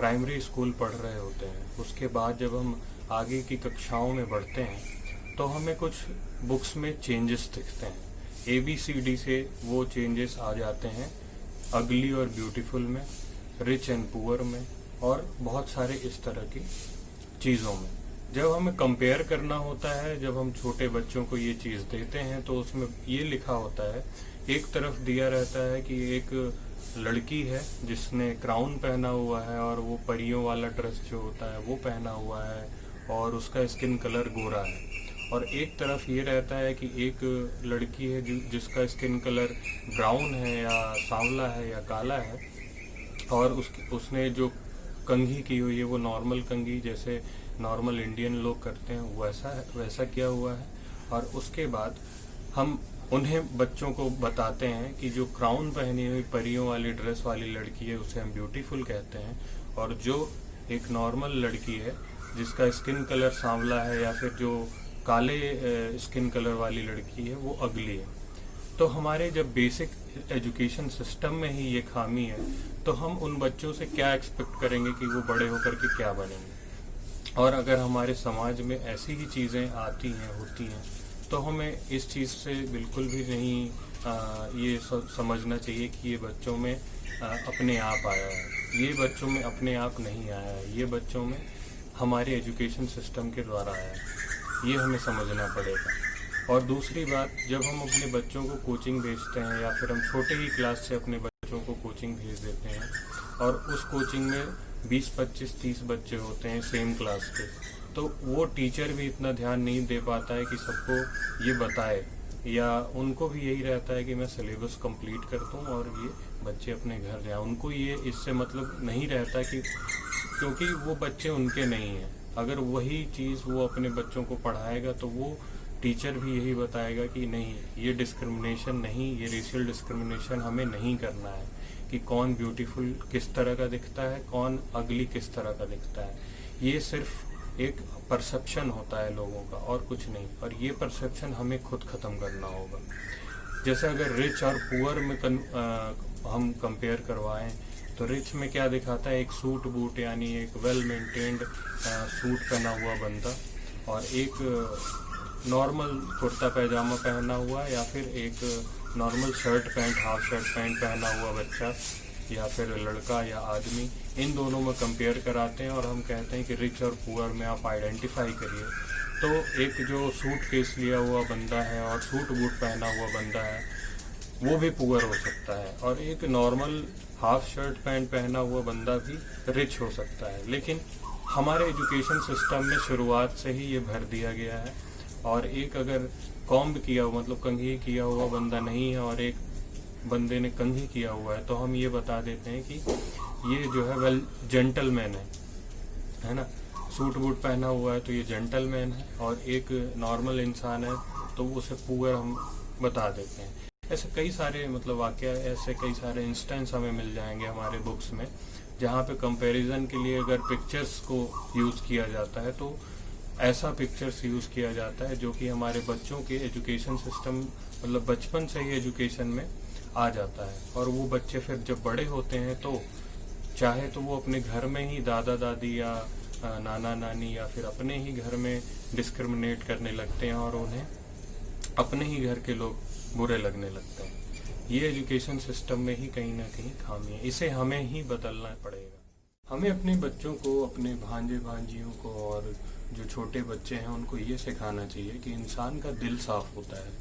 Primary school पढ़ रहे होते हैं, उसके बाद जब हम आगे की कक्षाओं में बढ़ते हैं तो हमें कुछ बुक्स में चेंजेस दिखते हैं। ABCD से वो चेंजेस आ जाते हैं अगली और ब्यूटीफुल में, रिच एंड पुअर में, और बहुत सारे इस तरह की चीज़ों में। जब हमें कंपेयर करना होता है, जब हम छोटे बच्चों को ये चीज़ देते हैं तो उसमें ये लिखा होता है, एक तरफ दिया रहता है कि एक लड़की है जिसने क्राउन पहना हुआ है और वो परियों वाला ड्रेस जो होता है वो पहना हुआ है और उसका स्किन कलर गोरा है, और एक तरफ ये रहता है कि एक लड़की है जिसका स्किन कलर ब्राउन है या सांवला है या काला है, और उसने जो कंघी की हुई है वो नॉर्मल कंघी जैसे नॉर्मल इंडियन लोग करते हैं वैसा किया हुआ है। और उसके बाद हम उन्हें बच्चों को बताते हैं कि जो क्राउन पहनी हुई परियों वाली ड्रेस वाली लड़की है उसे हम ब्यूटीफुल कहते हैं, और जो एक नॉर्मल लड़की है जिसका स्किन कलर सांवला है या फिर जो काले स्किन कलर वाली लड़की है वो अगली है। तो हमारे जब बेसिक एजुकेशन सिस्टम में ही ये खामी है तो हम उन बच्चों से क्या एक्सपेक्ट करेंगे कि वो बड़े होकर के क्या बनेंगे। और अगर हमारे समाज में ऐसी ही चीज़ें आती हैं होती हैं तो हमें इस चीज़ से बिल्कुल भी नहीं ये समझना चाहिए कि ये बच्चों में अपने आप आया है। ये बच्चों में अपने आप नहीं आया है, ये बच्चों में हमारे एजुकेशन सिस्टम के द्वारा आया है, ये हमें समझना पड़ेगा। और दूसरी बात, जब हम अपने बच्चों को कोचिंग भेजते हैं या फिर हम छोटे ही क्लास से अपने बच्चों को कोचिंग भेज देते हैं और उस कोचिंग में 20, 25, 30 बच्चे होते हैं सेम क्लास के, तो वो टीचर भी इतना ध्यान नहीं दे पाता है कि सबको ये बताए, या उनको भी यही रहता है कि मैं सिलेबस कंप्लीट कर दूँ और ये बच्चे अपने घर जाएं। उनको ये इससे मतलब नहीं रहता कि क्योंकि वो बच्चे उनके नहीं हैं। अगर वही चीज़ वो अपने बच्चों को पढ़ाएगा तो वो टीचर भी यही बताएगा कि नहीं, ये डिस्क्रिमिनेशन नहीं, ये रेशियल डिस्क्रिमिनेशन हमें नहीं करना है कि कौन ब्यूटीफुल किस तरह का दिखता है, कौन अगली किस तरह का दिखता है। ये सिर्फ एक परसेप्शन होता है लोगों का और कुछ नहीं, और ये परसेप्शन हमें खुद ख़त्म करना होगा। जैसे अगर रिच और पुअर में हम कंपेयर करवाएं तो रिच में क्या दिखाता है, एक सूट बूट यानी एक वेल मेंटेन्ड सूट पहना हुआ बंदा और एक नॉर्मल कुर्ता पैजामा पहना हुआ या फिर एक normal shirt pant, half shirt pant पहना हुआ बच्चा या फिर लड़का या आदमी, इन दोनों में कंपेयर कराते हैं और हम कहते हैं कि रिच और पुअर में आप आइडेंटिफाई करिए। तो एक जो सूट केस लिया हुआ बंदा है और सूट बूट पहना हुआ बंदा है वो भी पुअर हो सकता है, और एक नॉर्मल हाफ शर्ट पैंट पहना हुआ बंदा भी रिच हो सकता है। लेकिन हमारे एजुकेशन सिस्टम में शुरुआत से ही ये भर दिया गया है, और एक अगर कॉम्ब किया हुआ मतलब कंघी किया हुआ बंदा नहीं है और एक बंदे ने कंघी किया हुआ है तो हम ये बता देते हैं कि ये जो है वेल जेंटलमैन है ना, सूट बूट पहना हुआ है तो ये जेंटलमैन है, और एक नॉर्मल इंसान है तो उसे पुअर हम बता देते हैं। ऐसे कई सारे मतलब वाकया, ऐसे कई सारे इंस्टेंस हमें मिल जाएंगे हमारे बुक्स में जहाँ पे कंपैरिजन के लिए अगर पिक्चर्स को यूज़ किया जाता है तो ऐसा पिक्चर्स यूज़ किया जाता है जो कि हमारे बच्चों के एजुकेशन सिस्टम मतलब बचपन से ही एजुकेशन में आ जाता है, और वो बच्चे फिर जब बड़े होते हैं तो चाहे तो वो अपने घर में ही दादा दादी या नाना नानी या फिर अपने ही घर में डिस्क्रिमिनेट करने लगते हैं और उन्हें अपने ही घर के लोग बुरे लगने लगते हैं। ये एजुकेशन सिस्टम में ही कहीं ना कहीं खामी है, इसे हमें ही बदलना पड़ेगा। हमें अपने बच्चों को, अपने भांजे भांजियों को और जो छोटे बच्चे हैं उनको ये सिखाना चाहिए कि इंसान का दिल साफ होता है,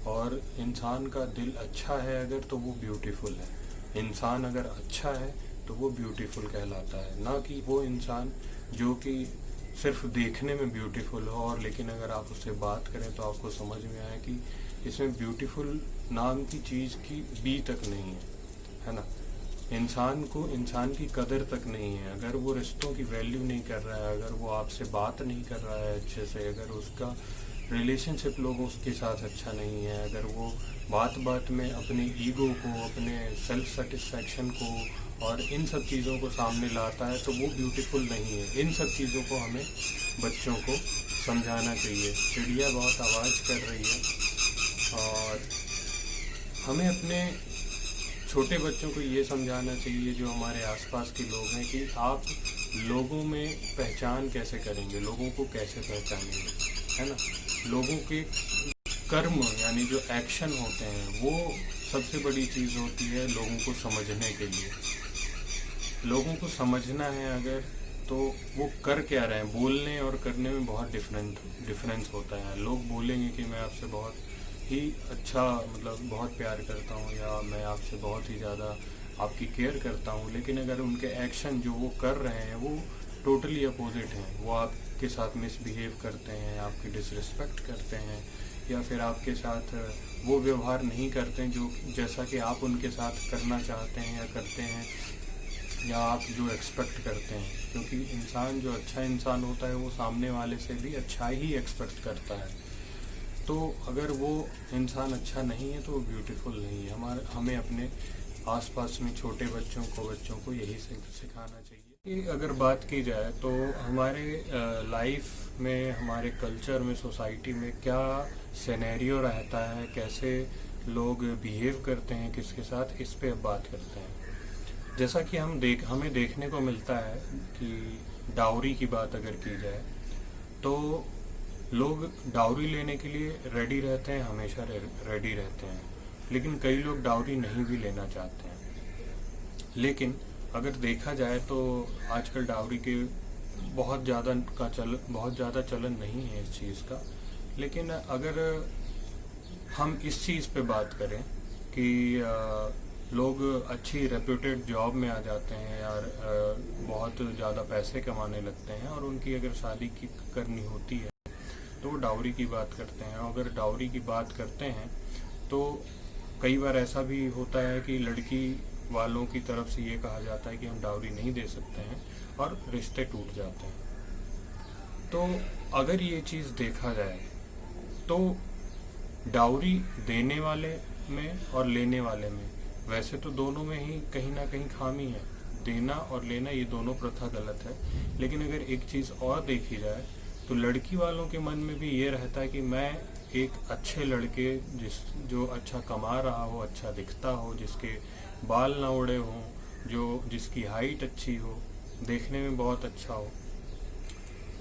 और इंसान का दिल अच्छा है अगर तो वो ब्यूटीफुल है। इंसान अगर अच्छा है तो वो ब्यूटीफुल कहलाता है, ना कि वो इंसान जो कि सिर्फ देखने में ब्यूटीफुल हो और लेकिन अगर आप उससे बात करें तो आपको समझ में आए कि इसमें ब्यूटीफुल नाम की चीज़ की बी तक नहीं है ना। इंसान को इंसान की कदर तक नहीं है, अगर वो रिश्तों की वैल्यू नहीं कर रहा है, अगर वो आपसे बात नहीं कर रहा है अच्छे से, अगर उसका रिलेशनशिप लोगों के साथ अच्छा नहीं है, अगर वो बात बात में अपने ईगो को, अपने सेल्फ सेटिस्फैक्शन को और इन सब चीज़ों को सामने लाता है तो वो ब्यूटीफुल नहीं है। इन सब चीज़ों को हमें बच्चों को समझाना चाहिए। चिड़िया बहुत आवाज़ कर रही है और हमें अपने छोटे बच्चों को ये समझाना चाहिए, जो हमारे आसपास के लोग हैं, कि आप लोगों में पहचान कैसे करेंगे, लोगों को कैसे पहचानेंगे, है ना। लोगों के कर्म यानी जो एक्शन होते हैं वो सबसे बड़ी चीज़ होती है लोगों को समझने के लिए। लोगों को समझना है अगर, तो वो कर क्या रहे हैं, बोलने और करने में बहुत डिफरेंस होता है। लोग बोलेंगे कि मैं आपसे बहुत ही अच्छा, मतलब बहुत प्यार करता हूँ, या मैं आपसे बहुत ही ज़्यादा आपकी केयर करता हूँ, लेकिन अगर उनके एक्शन जो वो कर रहे हैं वो टोटली अपोजिट हैं, वो आपके साथ मिसबिहेव करते हैं, आपकी डिसरिस्पेक्ट करते हैं, या फिर आपके साथ वो व्यवहार नहीं करते हैं जो जैसा कि आप उनके साथ करना चाहते हैं या करते हैं, या आप जो एक्सपेक्ट करते हैं। क्योंकि इंसान जो अच्छा इंसान होता है वो सामने वाले से भी अच्छा ही एक्सपेक्ट करता है। तो अगर वो इंसान अच्छा नहीं है तो वो ब्यूटीफुल नहीं है। हमें अपने आसपास में छोटे बच्चों को यही सिखाना चाहिए। कि अगर बात की जाए तो हमारे लाइफ में, हमारे कल्चर में, सोसाइटी में क्या सिनेरियो रहता है, कैसे लोग बिहेव करते हैं किसके साथ, इस पे अब बात करते हैं। जैसा कि हमें देखने को मिलता है कि डाउरी की बात अगर की जाए तो लोग डाउरी लेने के लिए रेडी रहते हैं, हमेशा रेडी रहते हैं, लेकिन कई लोग डाउरी नहीं भी लेना चाहते हैं। लेकिन अगर देखा जाए तो आजकल डाउरी के बहुत ज़्यादा चलन नहीं है इस चीज़ का। लेकिन अगर हम इस चीज़ पे बात करें कि लोग अच्छी रेप्यूटेड जॉब में आ जाते हैं यार, बहुत ज़्यादा पैसे कमाने लगते हैं, और उनकी अगर शादी की करनी होती है तो वो डाउरी की बात करते हैं। अगर डाउरी की बात करते हैं तो कई बार ऐसा भी होता है कि लड़की वालों की तरफ से ये कहा जाता है कि हम डाउरी नहीं दे सकते हैं, और रिश्ते टूट जाते हैं। तो अगर ये चीज़ देखा जाए तो डाउरी देने वाले में और लेने वाले में, वैसे तो दोनों में ही कहीं ना कहीं खामी है। देना और लेना ये दोनों प्रथा गलत है। लेकिन अगर एक चीज़ और देखी जाए तो लड़की वालों के मन में भी ये रहता है कि मैं एक अच्छे लड़के, जो अच्छा कमा रहा हो, अच्छा दिखता हो, जिसके बाल ना उड़े हों, जिसकी हाइट अच्छी हो, देखने में बहुत अच्छा हो,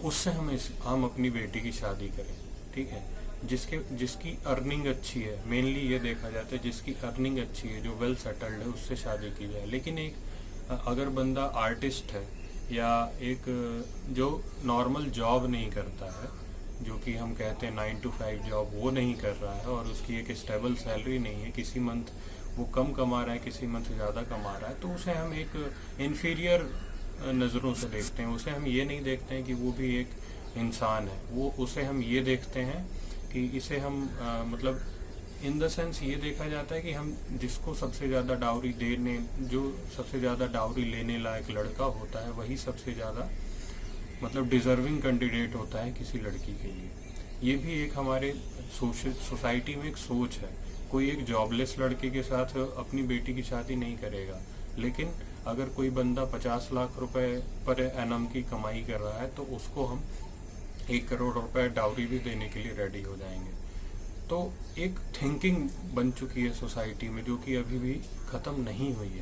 उससे हम अपनी बेटी की शादी करें। ठीक है, जिसकी अर्निंग अच्छी है, मेनली ये देखा जाता है जिसकी अर्निंग अच्छी है, जो वेल सेटल्ड है, उससे शादी की जाए। लेकिन अगर बंदा आर्टिस्ट है, या एक जो नॉर्मल जॉब नहीं करता है, जो कि हम कहते हैं 9 to 5 जॉब, वो नहीं कर रहा है, और उसकी एक स्टेबल सैलरी नहीं है, किसी मंथ वो कम कमा रहा है, किसी मंथ ज़्यादा कमा रहा है, तो उसे हम एक इन्फीरियर नज़रों से देखते हैं। उसे हम ये नहीं देखते हैं कि वो भी एक इंसान है। उसे हम ये देखते हैं कि इसे हम मतलब इन द सेंस ये देखा जाता है कि हम जिसको सबसे ज़्यादा डाउरी जो सबसे ज़्यादा डाउरी लेने लायक लड़का होता है, वही सबसे ज़्यादा मतलब डिजर्विंग कैंडिडेट होता है किसी लड़की के लिए। ये भी एक हमारे सोसाइटी में एक सोच है। कोई एक जॉबलेस लड़के के साथ अपनी बेटी की शादी नहीं करेगा, लेकिन अगर कोई बंदा 50 लाख रुपए पर एनम की कमाई कर रहा है तो उसको हम 1 करोड़ रुपए डाउरी भी देने के लिए रेडी हो जाएंगे। तो एक थिंकिंग बन चुकी है सोसाइटी में, जो कि अभी भी ख़त्म नहीं हुई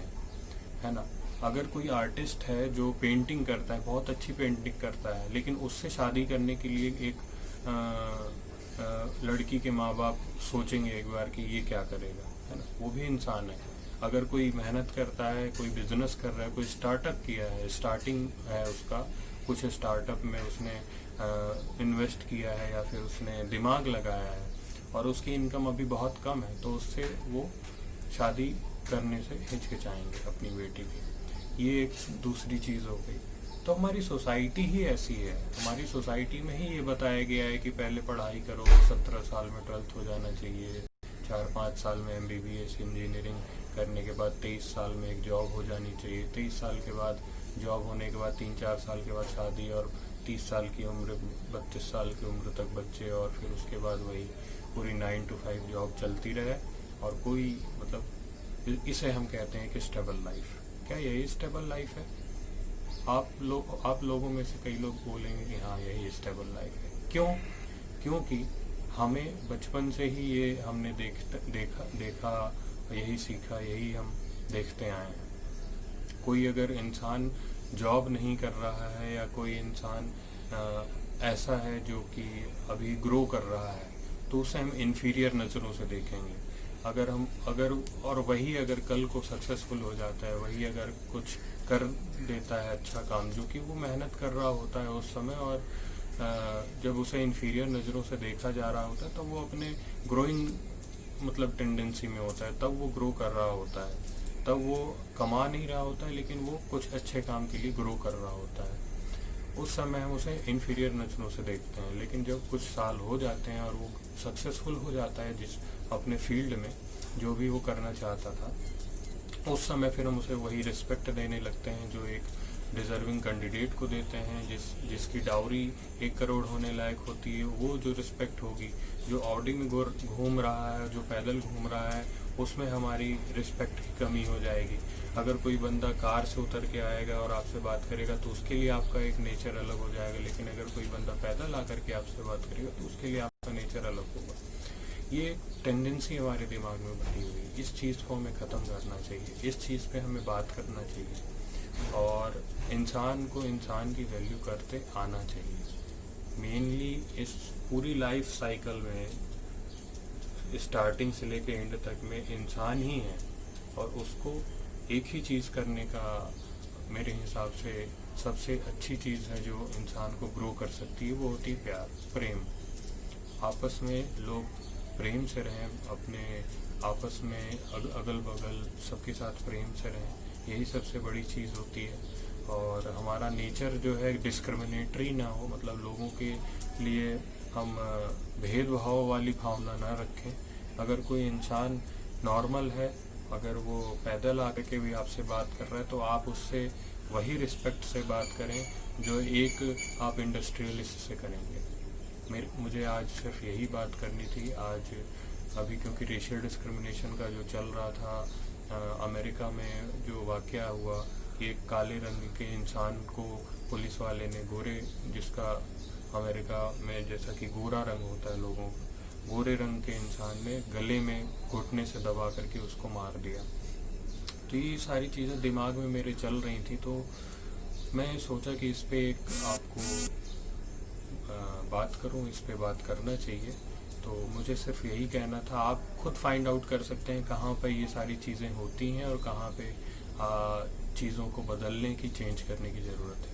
है ना। अगर कोई आर्टिस्ट है जो पेंटिंग करता है, बहुत अच्छी पेंटिंग करता है, लेकिन उससे शादी करने के लिए एक लड़की के माँ बाप सोचेंगे एक बार कि ये क्या करेगा, है ना। वो भी इंसान है। अगर कोई मेहनत करता है, कोई बिजनेस कर रहा है, कोई स्टार्टअप किया है, स्टार्टिंग है उसका, कुछ स्टार्टअप में उसने इन्वेस्ट किया है, या फिर उसने दिमाग लगाया है, और उसकी इनकम अभी बहुत कम है, तो उससे वो शादी करने से हिचकिचाएंगे अपनी बेटी की। ये एक दूसरी चीज़ हो गई। तो हमारी सोसाइटी ही ऐसी है। हमारी सोसाइटी में ही ये बताया गया है कि पहले पढ़ाई करो, 17 साल में 12th हो जाना चाहिए, 4-5 साल में MBBS इंजीनियरिंग करने के बाद 23 साल में एक जॉब हो जानी चाहिए, 23 साल के बाद जॉब होने के बाद 3-4 साल के बाद शादी, और 30 साल की उम्र, 32 साल की उम्र तक बच्चे, और फिर उसके बाद वही पूरी 9 to 5 जॉब चलती रहे, और कोई मतलब इसे हम कहते हैं कि स्टेबल लाइफ। क्या यही स्टेबल लाइफ है? आप लोगों में से कई लोग बोलेंगे कि हाँ यही स्टेबल लाइफ है। क्यों? क्योंकि हमें बचपन से ही ये हमने देखा, यही सीखा, यही हम देखते आए हैं। कोई अगर इंसान जॉब नहीं कर रहा है या कोई इंसान ऐसा है जो कि अभी ग्रो कर रहा है, तो उसे हम इन्फीरियर नज़रों से देखेंगे। अगर वही अगर कल को सक्सेसफुल हो जाता है, वही अगर कुछ कर देता है अच्छा काम, जो कि वो मेहनत कर रहा होता है उस समय, और जब उसे इन्फीरियर नज़रों से देखा जा रहा होता है, तब वो अपने ग्रोइंग मतलब टेंडेंसी में होता है, तब वो ग्रो कर रहा होता है, तब वो कमा नहीं रहा होता है, लेकिन वो कुछ अच्छे काम के लिए ग्रो कर रहा होता है। उस समय हम उसे इन्फीरियर नज़रों से देखते हैं। लेकिन जब कुछ साल हो जाते हैं और वो सक्सेसफुल हो जाता है जिस अपने फील्ड में जो भी वो करना चाहता था, उस समय फिर हम उसे वही रिस्पेक्ट देने लगते हैं जो एक डिज़र्विंग कैंडिडेट को देते हैं, जिसकी डाउरी 1 करोड़ होने लायक होती है। वो जो रिस्पेक्ट होगी, जो ऑडी में घूम रहा है, जो पैदल घूम रहा है, उसमें हमारी रिस्पेक्ट की कमी हो जाएगी। अगर कोई बंदा कार से उतर के आएगा और आपसे बात करेगा तो उसके लिए आपका एक नेचर अलग हो जाएगा, लेकिन अगर कोई बंदा पैदल आकर के आपसे बात करेगा तो उसके लिए आपका नेचर अलग होगा। ये टेंडेंसी हमारे दिमाग में भरी हुई है। इस चीज़ को हमें ख़त्म करना चाहिए, इस चीज़ पे हमें बात करना चाहिए, और इंसान को इंसान की वैल्यू करते आना चाहिए। मेनली इस पूरी लाइफ साइकिल में स्टार्टिंग से लेके एंड तक में इंसान ही है, और उसको एक ही चीज़ करने का मेरे हिसाब से सबसे अच्छी चीज़ है जो इंसान को ग्रो कर सकती है, वो होती है प्यार, प्रेम। आपस में लोग प्रेम से रहें, अपने आपस में अगल बगल सबके साथ प्रेम से रहें, यही सबसे बड़ी चीज़ होती है। और हमारा नेचर जो है डिस्क्रिमिनेटरी ना हो, मतलब लोगों के लिए हम भेदभाव वाली भावना ना रखें। अगर कोई इंसान नॉर्मल है, अगर वो पैदल आकर के भी आपसे बात कर रहा है, तो आप उससे वही रिस्पेक्ट से बात करें जो एक आप इंडस्ट्रियलिस्ट से करेंगे। मुझे आज सिर्फ यही बात करनी थी। आज अभी क्योंकि रेशियल डिस्क्रिमिनेशन का जो चल रहा था, अमेरिका में जो वाक़या हुआ, एक काले रंग के इंसान को पुलिस वाले ने जिसका अमेरिका में जैसा कि गोरा रंग होता है लोगों का, गोरे रंग के इंसान ने गले में घुटने से दबा करके उसको मार दिया। तो ये सारी चीज़ें दिमाग में मेरे चल रही थी, तो मैं सोचा कि इस पे एक आपको बात करूं, इस पे बात करना चाहिए। तो मुझे सिर्फ यही कहना था। आप खुद फाइंड आउट कर सकते हैं कहाँ पे ये सारी चीज़ें होती हैं और कहाँ पे चीज़ों को बदलने की, चेंज करने की ज़रूरत है।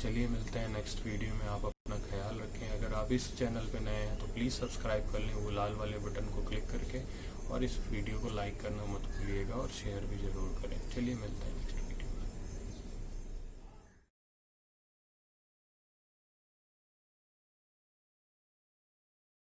चलिए मिलते हैं नेक्स्ट वीडियो में। आप अपना ख्याल रखें। अगर आप इस चैनल पे नए हैं तो प्लीज़ सब्सक्राइब कर लें वो लाल वाले बटन को क्लिक करके, और इस वीडियो को लाइक करना मत भूलिएगा और शेयर भी ज़रूर करें। चलिए मिलते हैं नेक्स्ट।